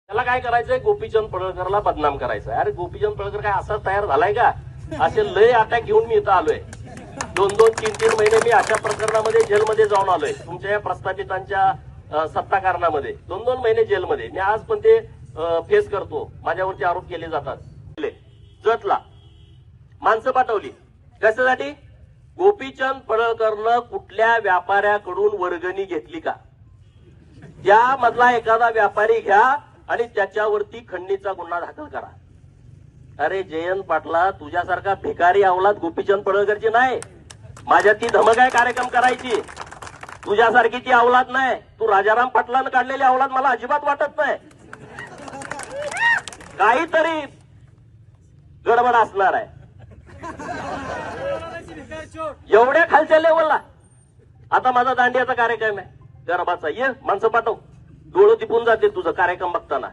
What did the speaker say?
त्याला काय करायचंय, गोपीचंद पडळकरला बदनाम करायचं. अरे गोपीचंद पडळकर काय असा तयार झालाय का? असे लय अटॅक घेऊन मी इथं आलोय. 2-2, 3-3 महिने मी अशा प्रकरणामध्ये जेलमध्ये जाऊन आलोय. तुमच्या या प्रस्थापितांच्या सत्ता कारणामध्ये 2-2 महिने जेलमध्ये मी आज पण ते फेस करतो. माझ्यावरती आरोप केले जातात. जतला माणसं पाठवली कशासाठी? गोपीचंद पडळकरनं कुठल्या व्यापाऱ्याकडून वर्गणी घेतली का? त्यामधला एखादा व्यापारी घ्या आणि त्याच्यावरती खंडणीचा गुन्हा दाखल करा. अरे जयंत पाटला, तुझ्यासारखा भिकारी अवलाद गोपीचंद पडळकरची नाही. माझ्या ती धमक आहे कार्यक्रम करायची. तुझ्यासारखी ती अवलाद नाही. तू राजाराम पाटलानं काढलेली अवलाद मला अजिबात वाटत नाही. काहीतरी गडबड असणार आहे. एवढ्या खालच्या लेवलला आता माझा दांडियाचा कार्यक्रम आहे गरबाचा. ये माणसं पाठव, डोळं तिपून जाते तुझं कार्यक्रम बघताना.